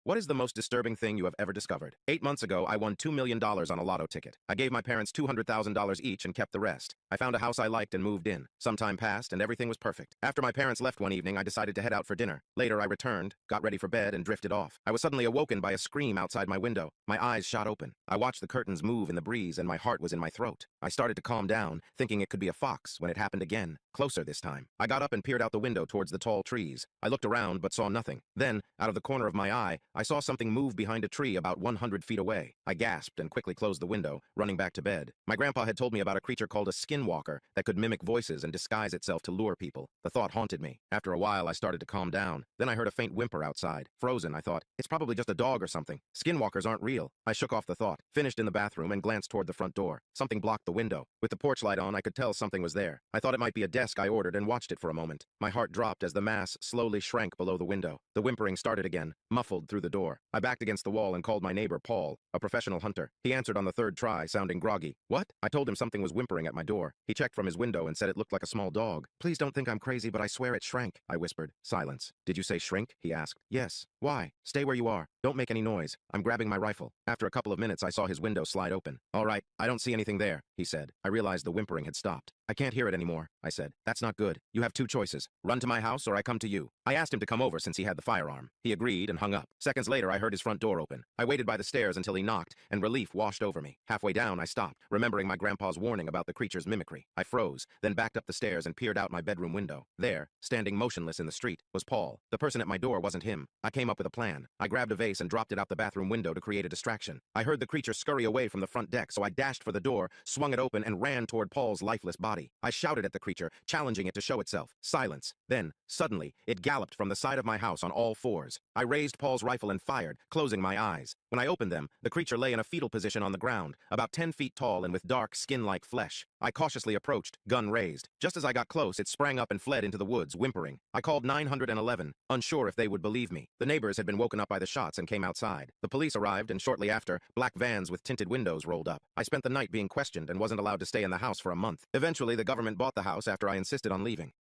What is the most disturbing thing you have ever discovered? 8 months ago, I won $2 million on a lotto ticket. I gave my parents $200,000 each and kept the rest. I found a house I liked and moved in. Some time passed and everything was perfect. After my parents left one evening, I decided to head out for dinner. Later, I returned, got ready for bed, and drifted off. I was suddenly awoken by a scream outside my window. My eyes shot open. I watched the curtains move in the breeze and my heart was in my throat. I started to calm down, thinking it could be a fox, when it happened again, closer this time. I got up and peered out the window towards the tall trees. I looked around but saw nothing. Then, out of the corner of my eye, I saw something move behind a tree about 100 feet away. I gasped and quickly closed the window, running back to bed. My grandpa had told me about a creature called a skinwalker that could mimic voices and disguise itself to lure people. The thought haunted me. After a while, I started to calm down. Then I heard a faint whimper outside. Frozen, I thought. It's probably just a dog or something. Skinwalkers aren't real. I shook off the thought, finished in the bathroom, and glanced toward the front door. Something blocked the window. With the porch light on, I could tell something was there. I thought it might be a desk I ordered and watched it for a moment. My heart dropped as the mass slowly shrank below the window. The whimpering started again, muffled through the door. I backed against the wall and called my neighbor, Paul, a professional hunter. He answered on the third try, sounding groggy. What? I told him something was whimpering at my door. He checked from his window and said it looked like a small dog. Please don't think I'm crazy, but I swear it shrank, I whispered. Silence. Did you say shrink? He asked. Yes. Why? Stay where you are. Don't make any noise. I'm grabbing my rifle. After a couple of minutes, I saw his window slide open. All right, I don't see anything there, he said. I realized the whimpering had stopped. I can't hear it anymore, I said. That's not good. You have two choices. Run to my house or I come to you. I asked him to come over since he had the firearm. He agreed and hung up. Seconds later, I heard his front door open. I waited by the stairs until he knocked, and relief washed over me. Halfway down, I stopped, remembering my grandpa's warning about the creature's mimicry. I froze, then backed up the stairs and peered out my bedroom window. There, standing motionless in the street, was Paul. The person at my door wasn't him. I came up with a plan. I grabbed a vase and dropped it out the bathroom window to create a distraction. I heard the creature scurry away from the front deck, so I dashed for the door, swung it open, and ran toward Paul's lifeless body. I shouted at the creature, challenging it to show itself. Silence. Then, suddenly, it galloped from the side of my house on all fours. I raised Paul's rifle and fired, closing my eyes. When I opened them, the creature lay in a fetal position on the ground, about 10 feet tall and with dark, skin-like flesh. I cautiously approached, gun raised. Just as I got close, it sprang up and fled into the woods, whimpering. I called 911, unsure if they would believe me. The neighbors had been woken up by the shots and came outside. The police arrived, and shortly after, black vans with tinted windows rolled up. I spent the night being questioned and wasn't allowed to stay in the house for a month. Eventually, the government bought the house after I insisted on leaving.